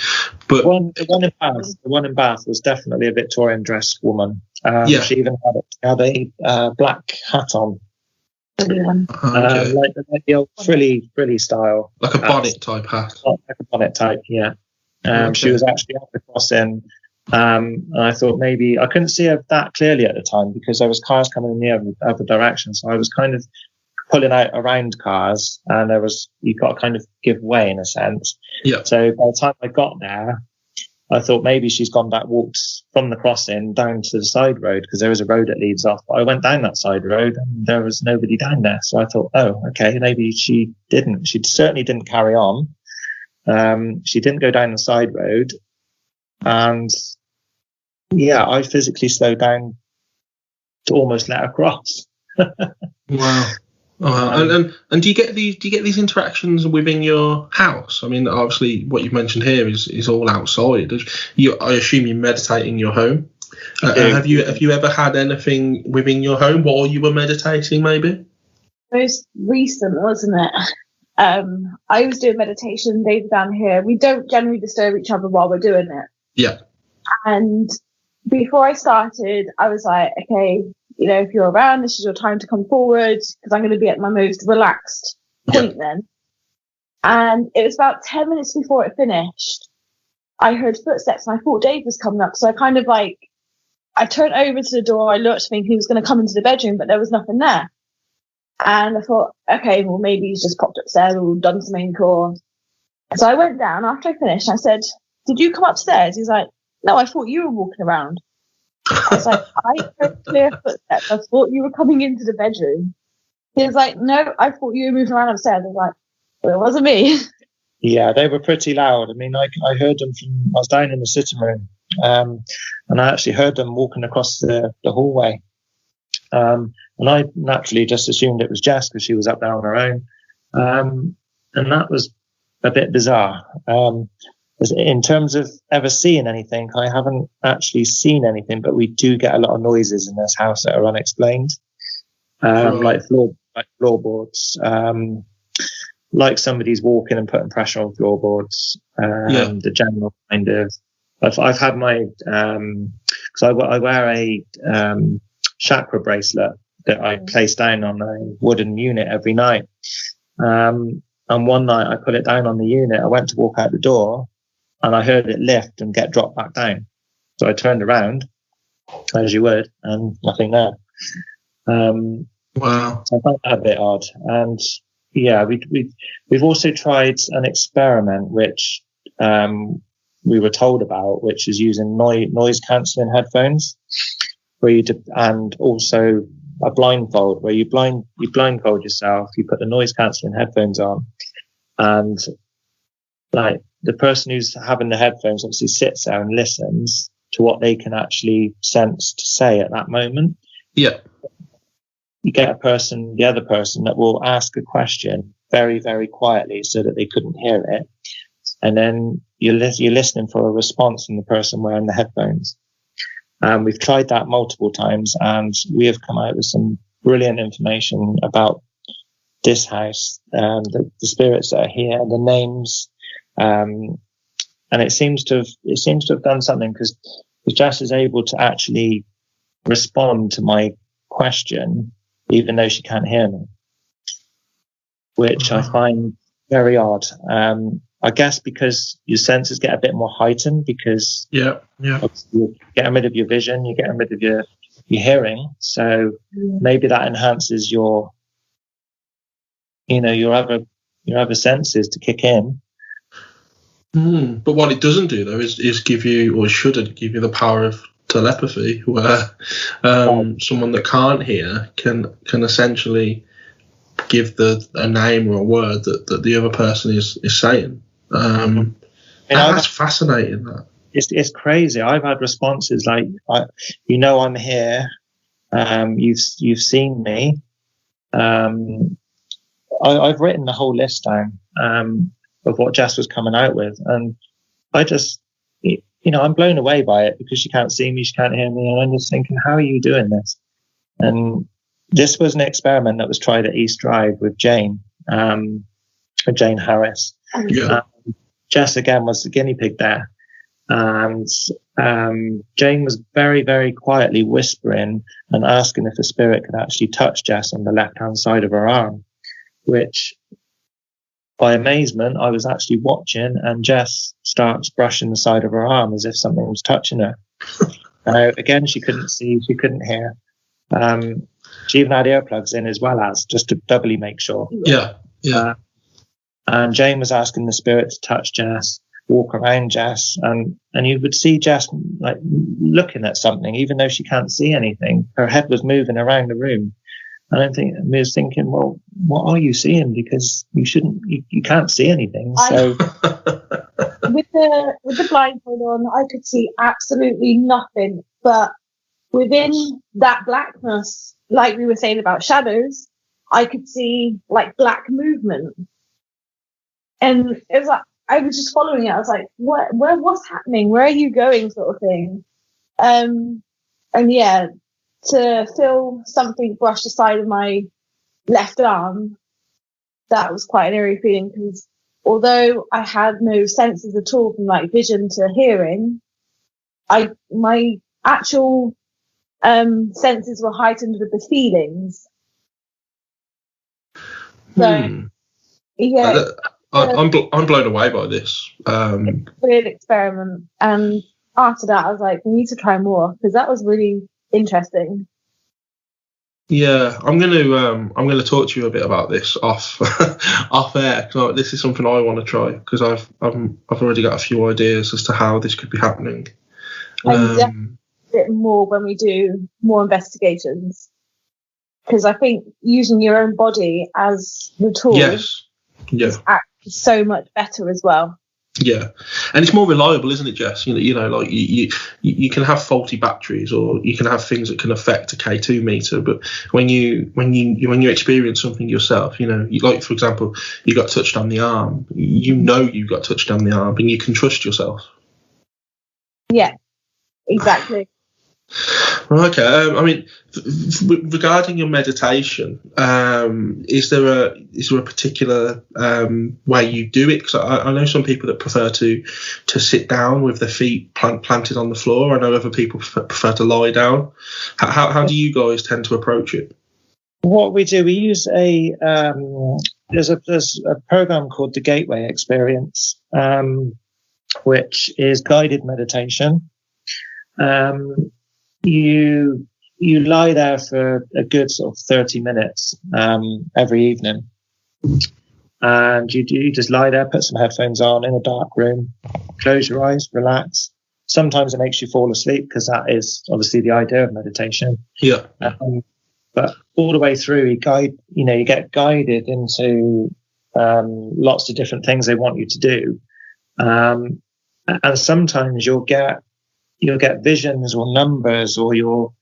But the one in Bath was definitely a Victorian dressed woman. She even had a black hat on, like the old frilly style, like a bonnet type hat, like a bonnet type, yeah. She was actually at the crossing. And I thought maybe I couldn't see her that clearly at the time because there was cars coming in the other direction. So I was kind of pulling out around cars, and you got to kind of give way in a sense. Yeah. So by the time I got there, I thought maybe she's gone back, walked from the crossing down to the side road, because there is a road that leads off. But I went down that side road and there was nobody down there. So I thought, oh, okay, maybe she didn't. She certainly didn't carry on. She didn't go down the side road. And yeah, I physically slowed down to almost let her cross. Wow. And do you get these interactions within your house? I mean, obviously, what you've mentioned here is all outside. I assume you meditate in your home. Have you ever had anything within your home while you were meditating? Maybe most recent, wasn't it? I was doing meditation. Dave down here. We don't generally disturb each other while we're doing it. Yeah. And before I started, I was like, okay, if you're around, this is your time to come forward, because I'm going to be at my most relaxed point then. And it was about 10 minutes before it finished, I heard footsteps and I thought Dave was coming up. So I kind of I turned over to the door, I looked thinking he was going to come into the bedroom, but there was nothing there. And I thought, okay, well, maybe he's just popped upstairs or done some main core. So I went down after I finished. I said, did you come upstairs? He's like, no, I thought you were walking around. I was like, I heard clear footsteps. I thought you were coming into the bedroom. He was like, no, I thought you were moving around upstairs. I was like, well, it wasn't me. Yeah, they were pretty loud. I mean, I heard them I was down in the sitting room, and I actually heard them walking across the hallway. And I naturally just assumed it was Jess because she was up there on her own. And that was a bit bizarre. In terms of ever seeing anything, I haven't actually seen anything, but we do get a lot of noises in this house that are unexplained, like floorboards, like somebody's walking and putting pressure on floorboards. The general kind of. I've had my because I wear a chakra bracelet that I place down on a wooden unit every night. And one night I put it down on the unit. I went to walk out the door, and I heard it lift and get dropped back down. So I turned around, as you would, and nothing there. Wow. So I found that a bit odd. And yeah, we've also tried an experiment which we were told about, which is using noise cancelling headphones, and also a blindfold, where you blindfold yourself, you put the noise cancelling headphones on, and the person who's having the headphones obviously sits there and listens to what they can actually sense to say at that moment. Yeah. You get the other person that will ask a question very, very quietly so that they couldn't hear it. And then you're listening for a response from the person wearing the headphones. We've tried that multiple times, and we have come out with some brilliant information about this house, the spirits that are here, the names. And it seems to have done something, because Jess is able to actually respond to my question, even though she can't hear me, which I find very odd. I guess because your senses get a bit more heightened, because you're getting rid of your vision, you're getting rid of your hearing. So maybe that enhances your other senses to kick in. But what it doesn't do, though, is give you, or shouldn't give you, the power of telepathy, where someone that can't hear can essentially give a name or a word that the other person is saying. That's fascinating. That it's crazy. I've had responses like, I'm here. You've seen me. I've written the whole list down of what Jess was coming out with, and I just, I'm blown away by it, because she can't see me, she can't hear me, and I'm just thinking, how are you doing this? And this was an experiment that was tried at East Drive with Jane Harris. Yeah. Jess again was the guinea pig there, and Jane was very, very quietly whispering and asking if the spirit could actually touch Jess on the left-hand side of her arm, which, by amazement, I was actually watching, and Jess starts brushing the side of her arm as if something was touching her. Again, she couldn't see, she couldn't hear. She even had earplugs in as well, as just to doubly make sure. Yeah. And Jane was asking the spirit to touch Jess. walk around Jess, and you would see Jess like looking at something, even though she can't see anything. Her head was moving around the room. I was thinking, well, what are you seeing? Because you can't see anything. So with the blindfold on, I could see absolutely nothing. But within that blackness, like we were saying about shadows, I could see like black movement. And it was like, I was just following it. I was like, what's happening? Where are you going? Sort of thing. And yeah, to feel something brush the side of my left arm, that was quite an eerie feeling, because although I had no senses at all from like vision to hearing, my actual senses were heightened with the feelings. So yeah, I'm blown away by this. It's a weird experiment, and after that, I was like, we need to try more, because that was really interesting. Yeah, I'm gonna talk to you a bit about this off air. This is something I want to try, because I've already got a few ideas as to how this could be happening. And definitely a bit more when we do more investigations, because I think using your own body as the tool is so much better as well. Yeah, and it's more reliable, isn't it, Jess? You know, like you can have faulty batteries, or you can have things that can affect a K2 meter. But when you experience something yourself, like for example, you got touched on the arm. You got touched on the arm, and you can trust yourself. Yeah, exactly. Okay. I mean, regarding your meditation, is there a particular way you do it? Because I know some people that prefer to sit down with their feet planted on the floor. I know other people prefer to lie down. How do you guys tend to approach it? What we do, we use there's a program called the Gateway Experience, which is guided meditation. You lie there for a good sort of 30 minutes every evening, and you just lie there, put some headphones on in a dark room, close your eyes, relax. Sometimes it makes you fall asleep, because that is obviously the idea of meditation. Yeah. But all the way through, you get guided into lots of different things they want you to do, and sometimes you'll get visions or numbers, or you'll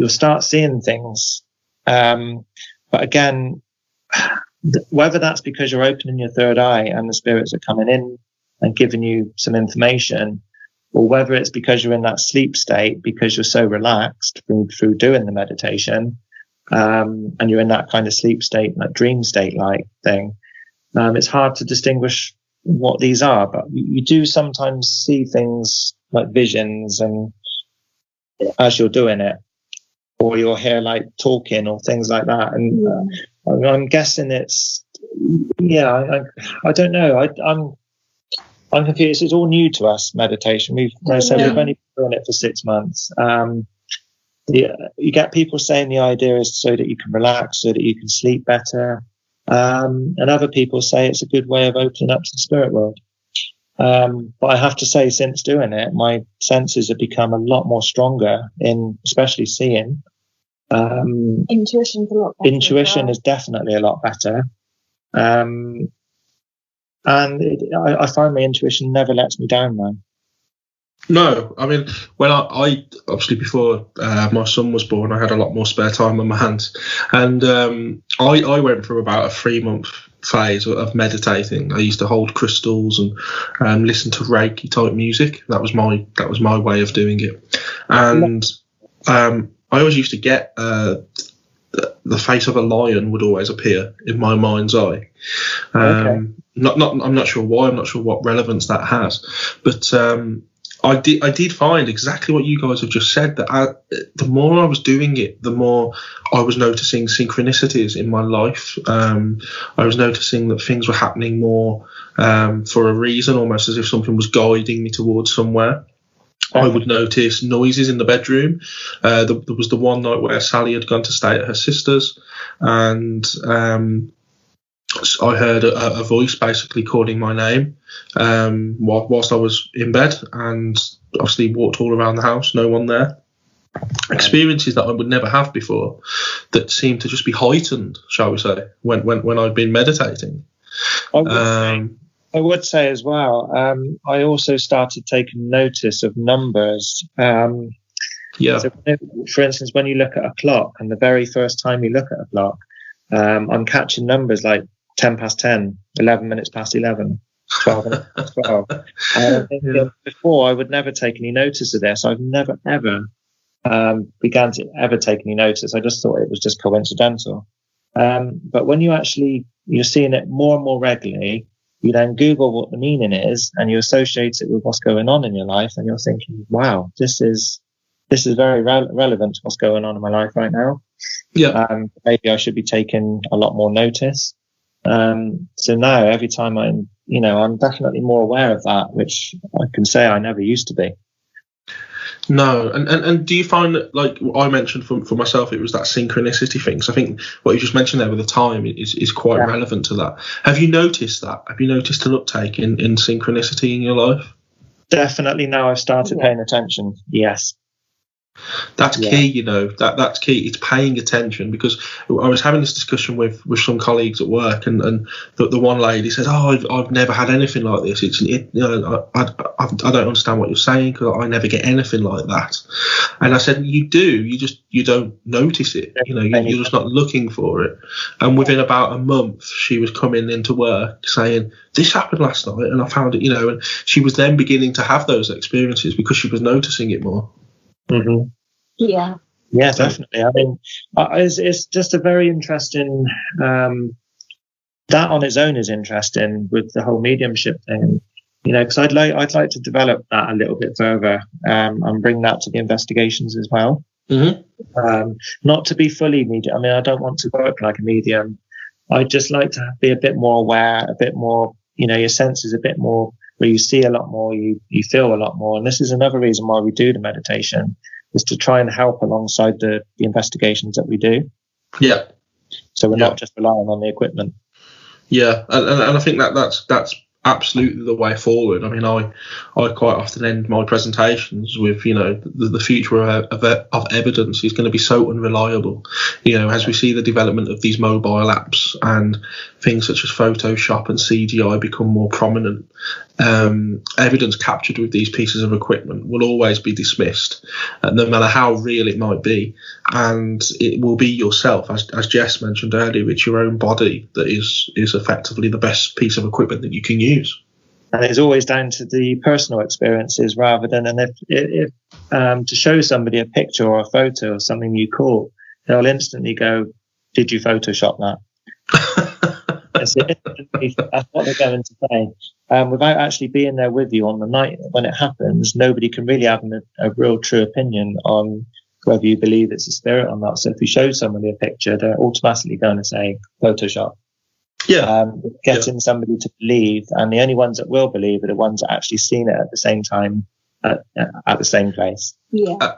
start seeing things. But again, whether that's because you're opening your third eye and the spirits are coming in and giving you some information, or whether it's because you're in that sleep state because you're so relaxed through doing the meditation, and you're in that kind of sleep state, that dream state like thing, it's hard to distinguish what these are. But you do sometimes see things like visions, and as you're doing it, or you'll hear like talking or things like that. And I'm guessing it's, I don't know. I'm confused. It's all new to us, meditation. We've only been doing it for 6 months. You get people saying the idea is so that you can relax, so that you can sleep better. And other people say it's a good way of opening up to the spirit world. But I have to say, since doing it, my senses have become a lot more stronger in especially seeing. Intuition's a lot better. Intuition is definitely a lot better. And I find my intuition never lets me down now. No, I mean, when I obviously before my son was born, I had a lot more spare time on my hands, and I went through about a 3-month phase of meditating. I used to hold crystals and listen to Reiki type music. That was my way of doing it, and I always used to get the face of a lion would always appear in my mind's eye. I'm not sure why. I'm not sure what relevance that has, but I did find exactly what you guys have just said, that the more I was doing it, the more I was noticing synchronicities in my life. I was noticing that things were happening more for a reason, almost as if something was guiding me towards somewhere. I would notice noises in the bedroom. There was the one night where Sally had gone to stay at her sister's, and I heard a voice basically calling my name whilst I was in bed, and obviously walked all around the house, no one there. Experiences that I would never have before, that seemed to just be heightened, shall we say, when I'd been meditating. I would say as well, I also started taking notice of numbers. So, for instance, when you look at a clock, and the very first time you look at a clock, I'm catching numbers like 10 past 10, 11 minutes past 11, 12 minutes past 12. Before, I would never take any notice of this. I've never, ever began to ever take any notice. I just thought it was just coincidental. But when you're seeing it more and more regularly, you then Google what the meaning is, and you associate it with what's going on in your life, and you're thinking, wow, this is very relevant to what's going on in my life right now. Maybe I should be taking a lot more notice. So now every time I'm definitely more aware of that, which I can say I never used to be. No, and do you find that, like I mentioned for myself, it was that synchronicity thing? So I think what you just mentioned there with the time is quite relevant to that. Have you noticed that? Have you noticed an uptake in synchronicity in your life? Definitely now I've started paying attention, yes. That's key, that's key. It's paying attention, because I was having this discussion with some colleagues at work, and the one lady says, I've never had anything like this. I don't understand what you're saying, because I never get anything like that. And I said, you do, you don't notice it. You're just not looking for it. And within about a month, she was coming into work saying, this happened last night, and I found it, and she was then beginning to have those experiences because she was noticing it more. Mm-hmm. Yeah, definitely. I mean, it's just a very interesting. That on its own is interesting with the whole mediumship thing, because I'd like to develop that a little bit further and bring that to the investigations as well. Mm-hmm. Not to be fully medium. I mean, I don't want to work like a medium. I'd just like to be a bit more aware, a bit more. Your senses a bit more, where you see a lot more, you feel a lot more. And this is another reason why we do the meditation, is to try and help alongside the investigations that we do. Yeah. So we're not just relying on the equipment. Yeah, and I think that's absolutely the way forward. I mean, I quite often end my presentations with, the future of evidence is going to be so unreliable. As we see the development of these mobile apps and things such as Photoshop and CGI become more prominent, evidence captured with these pieces of equipment will always be dismissed, no matter how real it might be. And it will be yourself, as Jess mentioned earlier, it's your own body that is effectively the best piece of equipment that you can use. And it's always down to the personal experiences rather than, and if to show somebody a picture or a photo of something you caught, they'll instantly go, did you Photoshop that? That's what they're going to say. Without actually being there with you on the night when it happens, nobody can really have a real true opinion on whether you believe it's a spirit or not. So if you show somebody a picture, they're automatically going to say Photoshop. Getting somebody to believe, and the only ones that will believe are the ones that actually seen it at the same time at the same place. I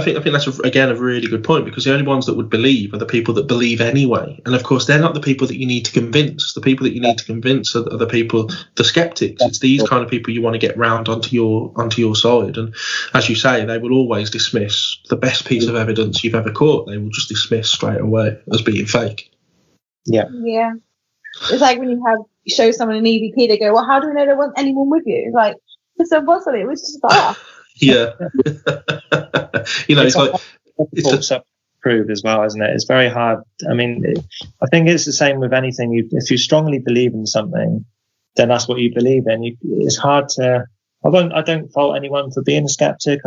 think that's again a really good point, because the only ones that would believe are the people that believe anyway, and of course they're not the people that you need to convince. The people that you need to convince are the people, the skeptics. It's these kind of people you want to get round onto your side, and as you say, they will always dismiss the best piece of evidence you've ever caught. They will just dismiss straight away as being fake. Yeah. It's like when you show someone an EVP, they go, well, how do we know there wasn't anyone with you? It's like, it's impossible, it was just that. Yeah. It's like it's to prove as well, isn't it? It's very hard. I mean, I think it's the same with anything. If you strongly believe in something, then that's what you believe in. It's hard to. I don't fault anyone for being a skeptic.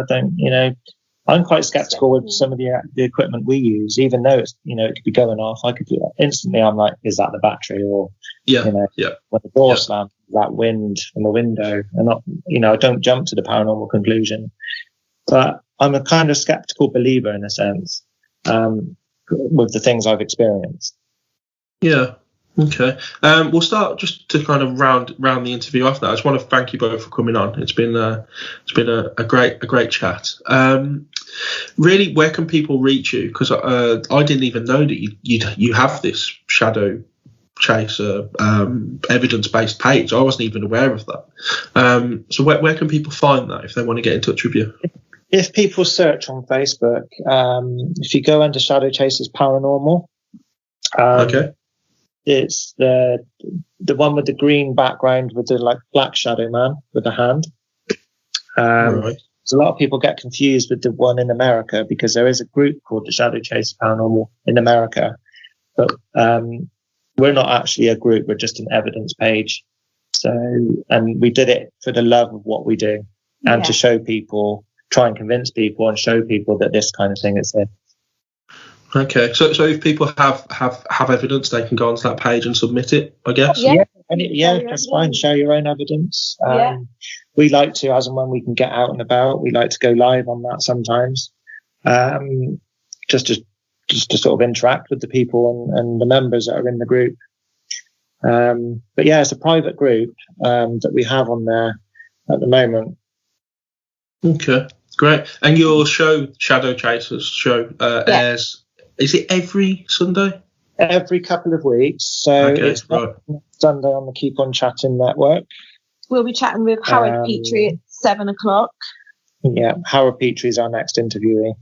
I'm quite skeptical with some of the equipment we use, even though it's, it could be going off. I could do that instantly. I'm like, is that the battery? Or, when the door slams, that wind from the window. And not, I don't jump to the paranormal conclusion, but I'm a kind of skeptical believer in a sense, with the things I've experienced. Yeah. Okay. We'll start just to kind of round the interview off now. I just want to thank you both for coming on. It's been a great chat. Really, where can people reach you? Because I didn't even know that you have this shadow Chaser evidence-based page. I wasn't even aware of that. So where can people find that if they want to get in touch with you? If people search on Facebook, if you go under Shadow Chasers Paranormal, Okay. it's the one with the green background with the like black shadow man with a hand. Right. So a lot of people get confused with the one in America because there is a group called the Shadow Chasers Paranormal in America, but we're not actually a group. We're just an evidence page. So, and we did it for the love of what we do and to show people, try and convince people and show people that this kind of thing is there. Okay, so if people have evidence, they can go onto that page and submit it, I guess. Yeah, that's fine. Share your own evidence. We like to, as and when we can get out and about, we like to go live on that sometimes, just to sort of interact with the people and the members that are in the group. But yeah, it's a private group that we have on there at the moment. Okay, great. And your show, Shadow Chasers show, airs. Is it every Sunday? Every couple of weeks. So it's Sunday on the Keep On Chatting network. We'll be chatting with Howard Petrie at 7:00. Yeah, Howard Petrie is our next interviewee.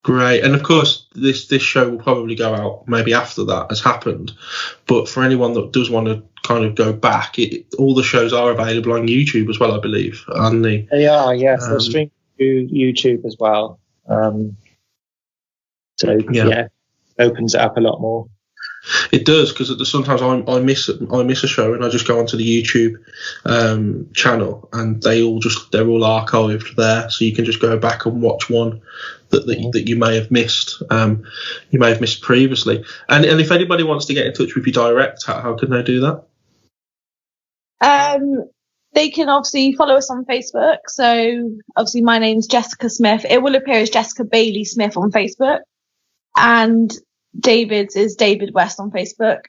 Great. And of course, this show will probably go out maybe after that has happened. But for anyone that does want to kind of go back, all the shows are available on YouTube as well, I believe. They are, yes. They're streamed to YouTube as well. Opens it up a lot more. It does, because sometimes I miss a show and I just go onto the YouTube channel and they're all archived there, so you can just go back and watch one that you may have missed. You may have missed previously. And if anybody wants to get in touch with you direct, how can they do that? They can obviously follow us on Facebook. So obviously my name's Jessica Smith. It will appear as Jessica Bailey Smith on Facebook. And David's is David West on Facebook.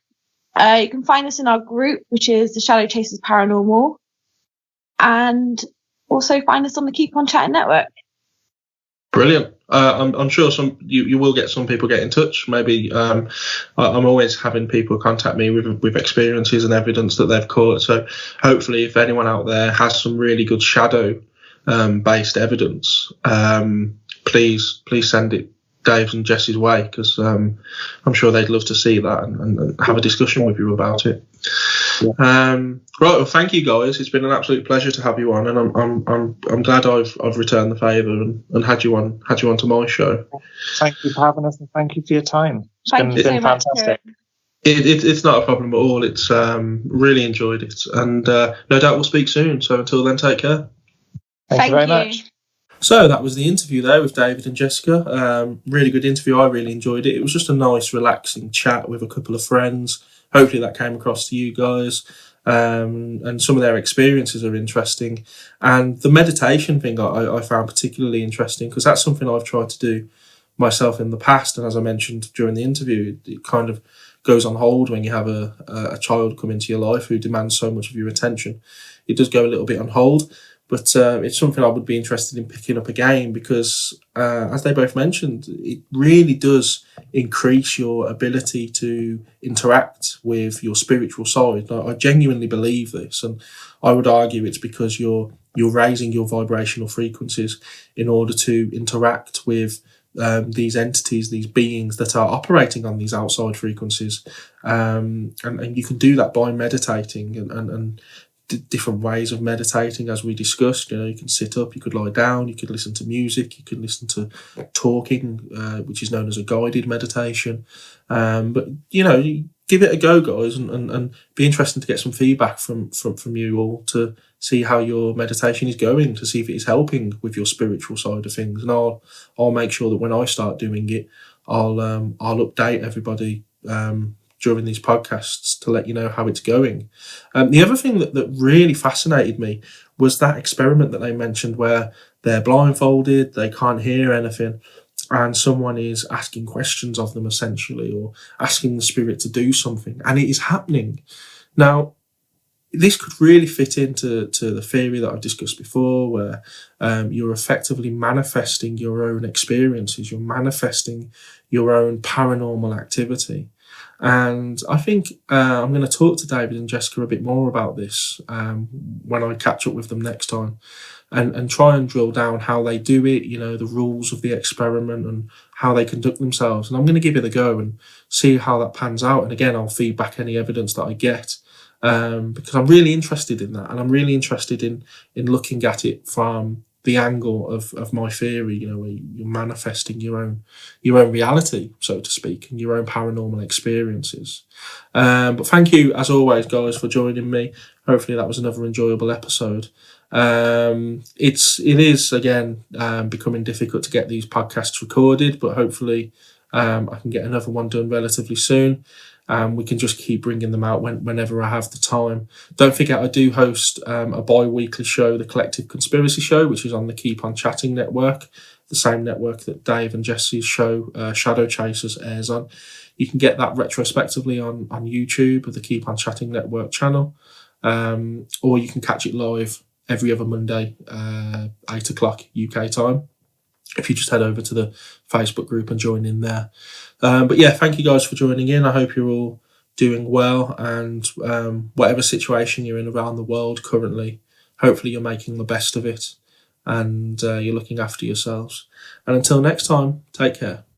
You can find us in our group, which is the Shadow Chasers Paranormal, and also find us on the Keep On Chatting network. Brilliant. I'm sure you will get some people get in touch. Maybe I'm always having people contact me with experiences and evidence that they've caught. So hopefully, if anyone out there has some really good shadow based evidence, please send it Dave's and Jess's way, because I'm sure they'd love to see that and have a discussion with you about it. Right, well, thank you guys. It's been an absolute pleasure to have you on, and I'm glad I've returned the favour and had you on to my show. Thank you for having us, and thank you for your time. It's been fantastic. It's not a problem at all. It's really enjoyed it, and no doubt we'll speak soon. So until then, take care. Thank you very much. So that was the interview there with David and Jessica. Really good interview. I really enjoyed it. It was just a nice, relaxing chat with a couple of friends. Hopefully that came across to you guys. And some of their experiences are interesting. And the meditation thing I found particularly interesting, because that's something I've tried to do myself in the past. And as I mentioned during the interview, it kind of goes on hold when you have a child come into your life who demands so much of your attention. It does go a little bit on hold. But it's something I would be interested in picking up again because, as they both mentioned, it really does increase your ability to interact with your spiritual side. I genuinely believe this, and I would argue it's because you're raising your vibrational frequencies in order to interact with these entities, these beings that are operating on these outside frequencies. And you can do that by meditating and different ways of meditating, as we discussed. You can sit up, you could lie down, you could listen to music, you could listen to talking, which is known as a guided meditation. But give it a go, guys, and be interested to get some feedback from you all to see how your meditation is going, to see if it is helping with your spiritual side of things. And I'll make sure that when I start doing it, I'll update everybody during these podcasts to let you know how it's going. The other thing that really fascinated me was that experiment that they mentioned where they're blindfolded, they can't hear anything, and someone is asking questions of them essentially, or asking the spirit to do something, and it is happening. Now, this could really fit into the theory that I've discussed before, where you're effectively manifesting your own experiences, you're manifesting your own paranormal activity. And I think I'm going to talk to David and Jessica a bit more about this when I catch up with them next time, and try and drill down how they do it, the rules of the experiment and how they conduct themselves. And I'm going to give it a go and see how that pans out. And again, I'll feed back any evidence that I get, because I'm really interested in that. And I'm really interested in looking at it from the angle of my theory, where you're manifesting your own reality, so to speak, and your own paranormal experiences. But thank you, as always, guys, for joining me. Hopefully that was another enjoyable episode. It is again becoming difficult to get these podcasts recorded, but hopefully I can get another one done relatively soon. We can just keep bringing them out whenever I have the time. Don't forget, I do host a bi-weekly show, The Collective Conspiracy Show, which is on the Keep On Chatting network, the same network that Dave and Jesse's show, Shadow Chasers, airs on. You can get that retrospectively on YouTube or the Keep On Chatting network channel, or you can catch it live every other Monday, 8 o'clock UK time, if you just head over to the Facebook group and join in there. But yeah, thank you guys for joining in. I hope you're all doing well, and whatever situation you're in around the world currently, hopefully you're making the best of it, and you're looking after yourselves. And until next time, take care.